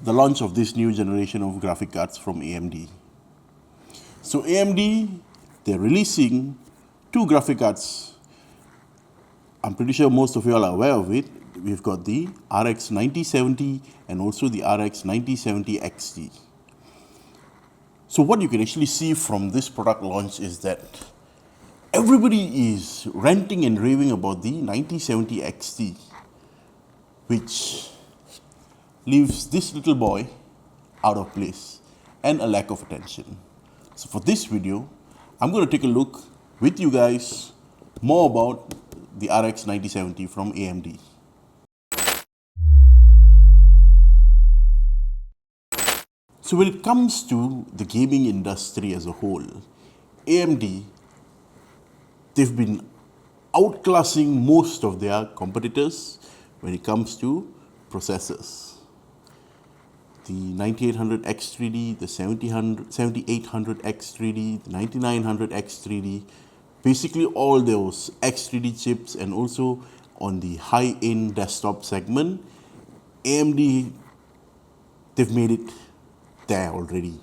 the launch of this new generation of graphic cards from AMD. So AMD, they're releasing two graphic cards. I'm pretty sure most of you all are aware of it. We've got the RX9070 and also the RX9070XT. So what you can actually see from this product launch is that everybody is ranting and raving about the 9070XT, which leaves this little boy out of place and a lack of attention. So for this video, I'm going to take a look with you guys more about the RX9070 from AMD. So when it comes to the gaming industry as a whole, AMD, they've been outclassing most of their competitors when it comes to processors. The 9800X3D, the 7800X3D, the 9900X3D, basically all those X3D chips, and also on the high-end desktop segment, AMD, they've made it there already.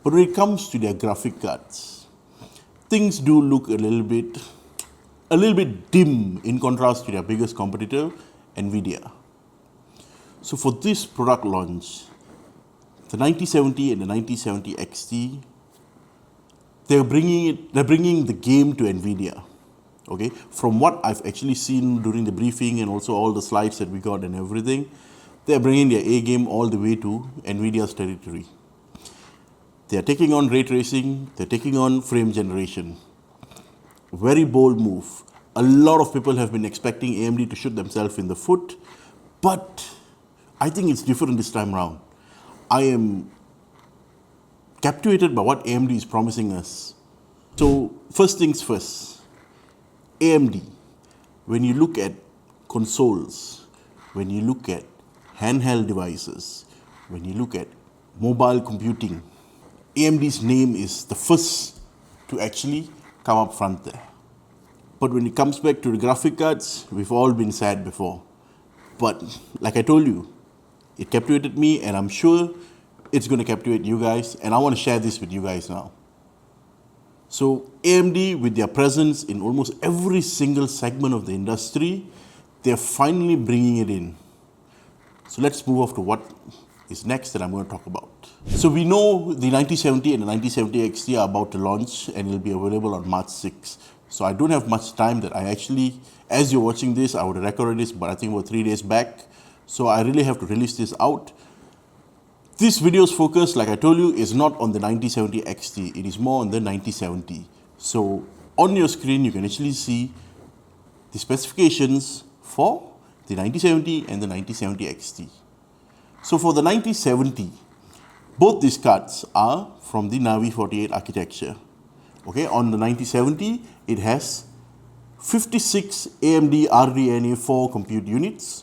But when it comes to their graphic cards, things do look a little bit dim in contrast to their biggest competitor, NVIDIA. So for this product launch, the 9070 and the 9070XT, they're bringing the game to NVIDIA. Okay, from what I've actually seen during the briefing and also all the slides that we got and everything, they're bringing their A game all the way to NVIDIA's territory. They're taking on ray tracing, they're taking on frame generation. Very bold move. A lot of people have been expecting AMD to shoot themselves in the foot, but I think it's different this time around. I am captivated by what AMD is promising us. So first things first, AMD, when you look at consoles, when you look at handheld devices, when you look at mobile computing, AMD's name is the first to actually come up front there. But when it comes back to the graphic cards, we've all been sad before. But like I told you, it captivated me, and I'm sure it's going to captivate you guys, and I want to share this with you guys now. So AMD, with their presence in almost every single segment of the industry, they're finally bringing it in. So let's move off to what is next that I'm going to talk about. So we know the 9070 and the 9070XT are about to launch, and it'll be available on March 6th. So I don't have much time that I actually, as you're watching this, I would have recorded this, but I think about 3 days back. So I really have to release this out. This video's focus, like I told you, is not on the 9070XT. It is more on the 9070. So on your screen, you can actually see the specifications for the 9070 and the 9070XT. So for the 9070, both these cards are from the Navi 48 architecture. Okay, on the 9070, it has 56 AMD RDNA 4 compute units.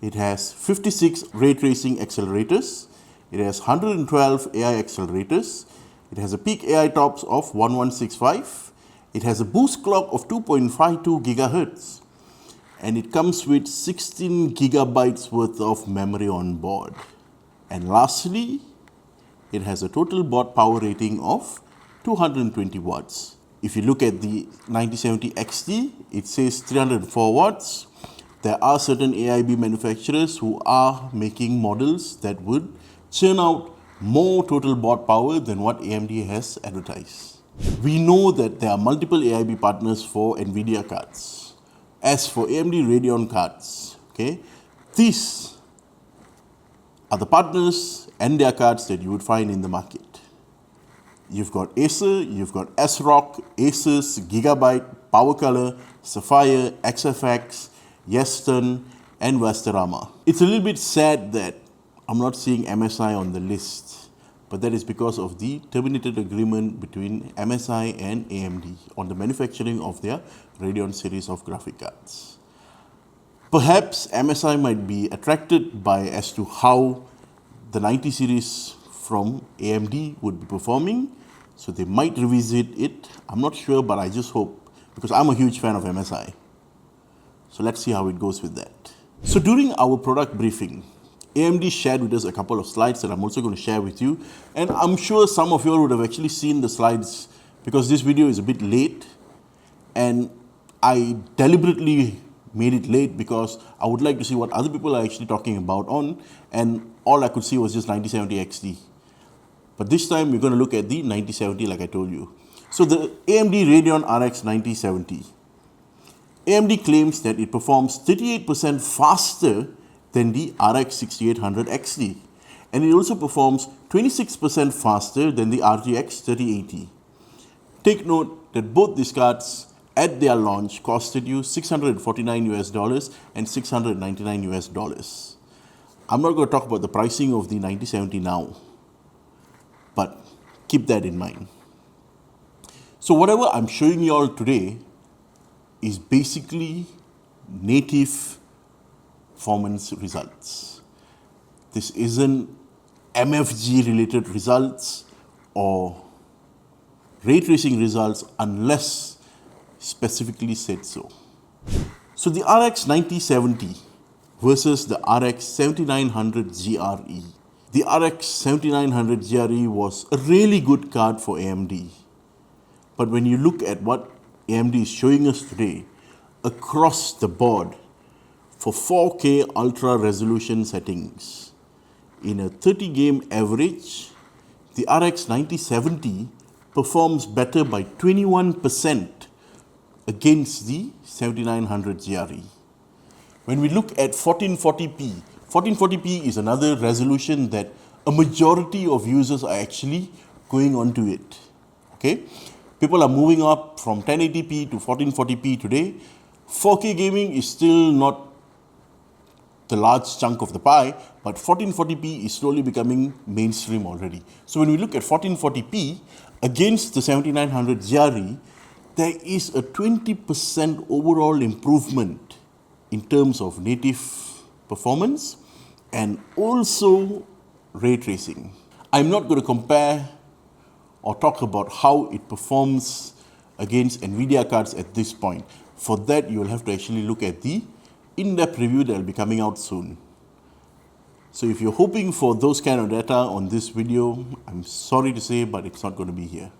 It has 56 ray tracing accelerators. It has 112 AI accelerators. It has a peak AI tops of 1165. It has a boost clock of 2.52 gigahertz. And it comes with 16 gigabytes worth of memory on board. And lastly, it has a total board power rating of 220 watts. If you look at the 9070XT, it says 304 watts. There are certain AIB manufacturers who are making models that would churn out more total board power than what AMD has advertised. We know that there are multiple AIB partners for NVIDIA cards. As for AMD Radeon cards, okay, these are the partners and their cards that you would find in the market. You've got Acer, you've got ASRock, Asus, Gigabyte, PowerColor, Sapphire, XFX, Yeston, and Vestarama. It's a little bit sad that I'm not seeing MSI on the list, but that is because of the terminated agreement between MSI and AMD on the manufacturing of their Radeon series of graphic cards. Perhaps MSI might be attracted by as to how the 90 series from AMD would be performing, so they might revisit it. I'm not sure, but I just hope, because I'm a huge fan of MSI. So let's see how it goes with that. So during our product briefing, AMD shared with us a couple of slides that I'm also going to share with you. And I'm sure some of you all would have actually seen the slides because this video is a bit late. And I deliberately made it late because I would like to see what other people are actually talking about on. And all I could see was just 9070XT. But this time we're going to look at the 9070 like I told you. So the AMD Radeon RX 9070. AMD claims that it performs 38% faster than the RX6800XT. And it also performs 26% faster than the RTX 3080. Take note that both these cards at their launch costed you $649 and $699. I'm not going to talk about the pricing of the 9070 now, but keep that in mind. So whatever I'm showing you all today is basically native performance results. This isn't MFG related results or ray tracing results unless specifically said so. So the RX 9070 versus the RX 7900 GRE. The RX 7900 GRE was a really good card for AMD. But when you look at what AMD is showing us today, across the board, for 4K ultra resolution settings, in a 30 game average, the RX 9070 performs better by 21% against the 7900 GRE. When we look at 1440p, 1440p is another resolution that a majority of users are actually going onto it. Okay? People are moving up from 1080p to 1440p today. 4K gaming is still not the large chunk of the pie, but 1440p is slowly becoming mainstream already. So when we look at 1440p against the 7900 GRE, there is a 20% overall improvement in terms of native performance and also ray tracing. I'm not going to compare or talk about how it performs against NVIDIA cards at this point. For that, you will have to actually look at the in-depth review that will be coming out soon. So if you're hoping for those kind of data on this video, I'm sorry to say, but it's not going to be here.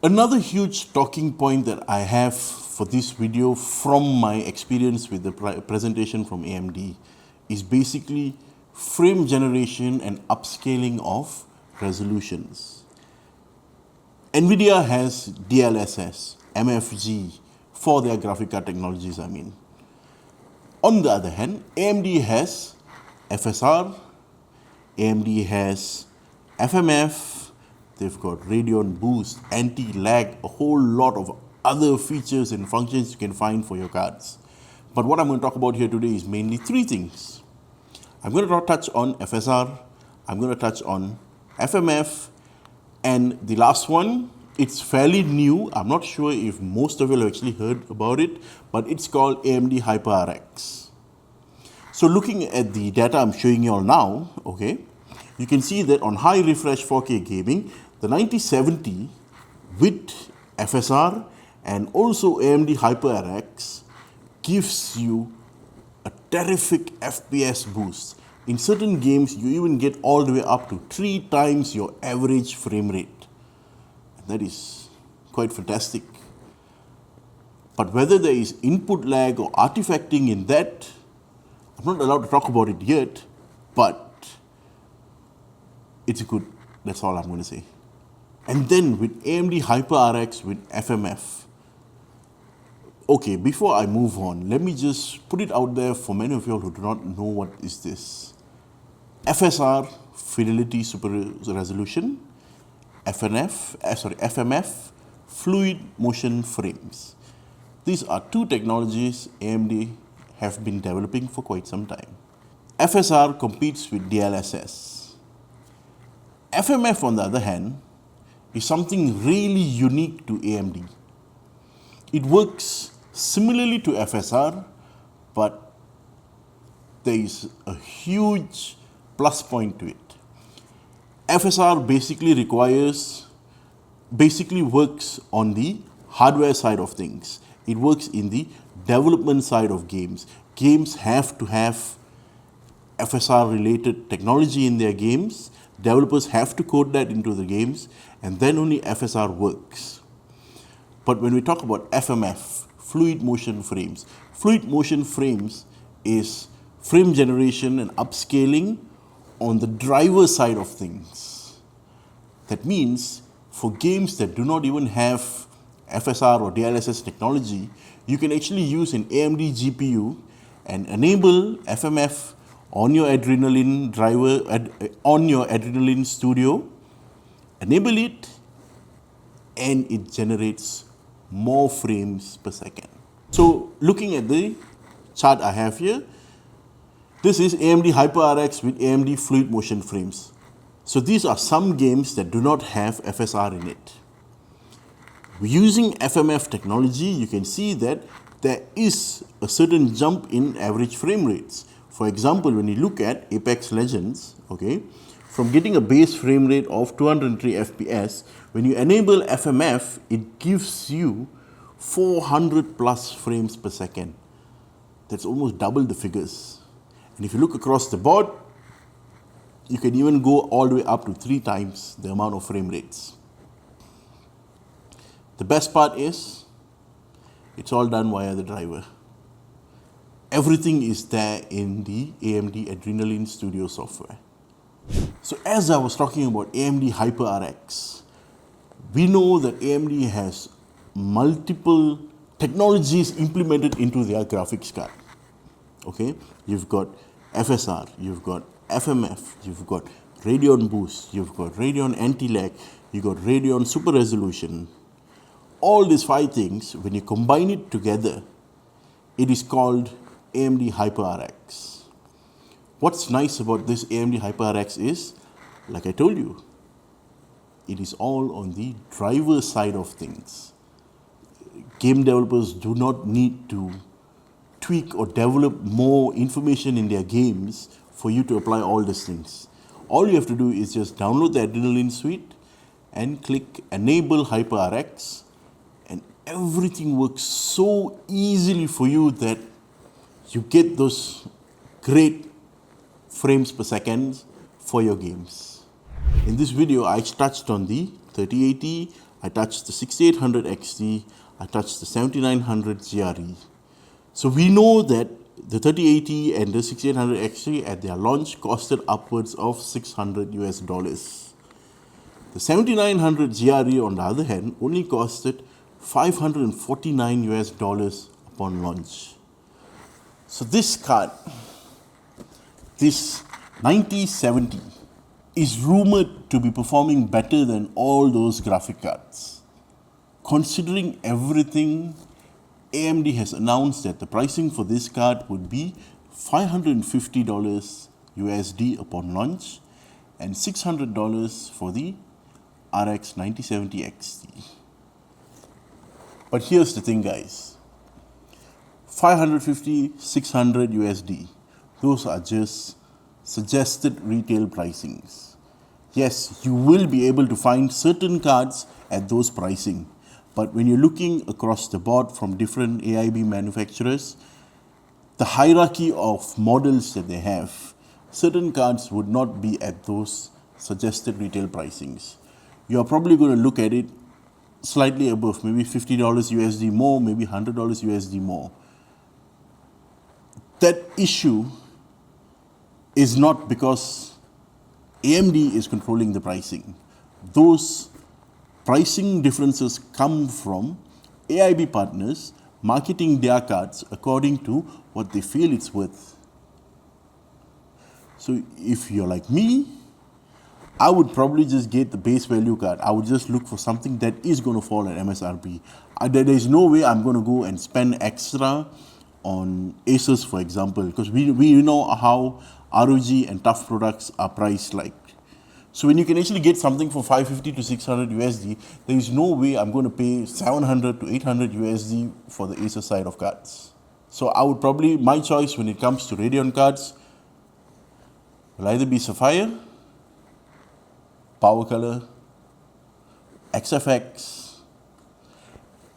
Another huge talking point that I have for this video from my experience with the presentation from AMD is basically frame generation and upscaling of resolutions. NVIDIA has DLSS, MFG for their graphic card technologies, On the other hand, AMD has FSR, AMD has FMF, they've got Radeon Boost, anti-lag, a whole lot of other features and functions you can find for your cards. But what I'm going to talk about here today is mainly three things. I'm going to touch on FSR, I'm going to touch on FMF, and the last one, it's fairly new. I'm not sure if most of you have actually heard about it, but it's called AMD RX. So looking at the data I'm showing you all now, okay, you can see that on high refresh 4K gaming, the 9070 with FSR and also AMD RX gives you a terrific FPS boost. In certain games, you even get all the way up to 3 times your average frame rate. And that is quite fantastic. But whether there is input lag or artifacting in that, I'm not allowed to talk about it yet, but it's good. That's all I'm going to say. And then with AMD RX with FMF. Okay, before I move on, let me just put it out there for many of you who do not know what is this. FSR, Fidelity Super Resolution, FMF, Fluid Motion Frames. These are two technologies AMD have been developing for quite some time. FSR competes with DLSS. FMF, on the other hand, is something really unique to AMD. It works similarly to FSR, but there is a huge plus point to it. FSR basically works on the hardware side of things. It works in the development side of games. Games have to have FSR related technology in their games. Developers have to code that into the games, and then only FSR works. But when we talk about FMF, fluid motion frames is frame generation and upscaling on the driver side of things. That means for games that do not even have FSR or DLSS technology, you can actually use an AMD GPU and enable FMF on your Adrenaline driver, on your Adrenaline Studio, enable it, and it generates more frames per second. So looking at the chart I have here, this is AMD HyperRX with AMD Fluid Motion frames. So these are some games that do not have FSR in it. Using FMF technology, you can see that there is a certain jump in average frame rates. For example, when you look at Apex Legends, okay, from getting a base frame rate of 203 FPS, when you enable FMF, it gives you 400 plus frames per second. That's almost double the figures. And if you look across the board, you can even go all the way up to 3 times the amount of frame rates. The best part is, it's all done via the driver. Everything is there in the AMD Adrenaline Studio software. So as I was talking about AMD HyperRX, we know that AMD has multiple technologies implemented into their graphics card. Okay, you've got FSR, you've got FMF, you've got Radeon Boost, you've got Radeon Anti-Lag, you've got Radeon Super Resolution. All these 5 things, when you combine it together, it is called AMD HyperRX. What's nice about this AMD HyperRX is, like I told you, it is all on the driver side of things. Game developers do not need to tweak or develop more information in their games for you to apply all these things. All you have to do is just download the Adrenaline suite and click Enable HyperRX, and everything works so easily for you that you get those great frames per second for your games. In this video, I touched on the 3080, I touched the 6800 XT, I touched the 7900 GRE. So we know that the 3080 and the 6800 XT at their launch costed upwards of $600 US. The 7900 GRE on the other hand only costed $549 US upon launch. So this card, this 9070, is rumored to be performing better than all those graphic cards. Considering everything, AMD has announced that the pricing for this card would be $550 USD upon launch and $600 for the RX9070XT. But here's the thing, guys. 550, 600 USD. Those are just suggested retail pricings. Yes, you will be able to find certain cards at those pricing. But when you're looking across the board from different AIB manufacturers, the hierarchy of models that they have, certain cards would not be at those suggested retail pricings. You're probably going to look at it slightly above, maybe $50 USD more, maybe $100 USD more. That issue is not because AMD is controlling the pricing. Those pricing differences come from AIB partners marketing their cards according to what they feel it's worth. So if you're like me, I would probably just get the base value card. I would just look for something that is going to fall at MSRP. There is no way I'm going to go and spend extra on Asus, for example, because we know how ROG and TUF products are priced like. So when you can actually get something for 550 to 600 USD, there is no way I'm going to pay 700 to 800 USD for the Asus side of cards. So I would probably, my choice when it comes to Radeon cards will either be Sapphire, Power Color, XFX.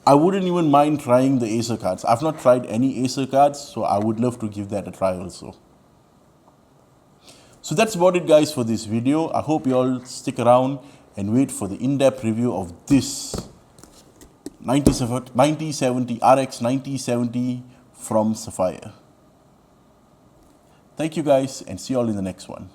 I wouldn't even mind trying the Acer cards. I've not tried any Acer cards, so I would love to give that a try also. So that's about it, guys, for this video. I hope you all stick around and wait for the in-depth review of this 9070 RX 9070 from Sapphire. Thank you, guys, and see you all in the next one.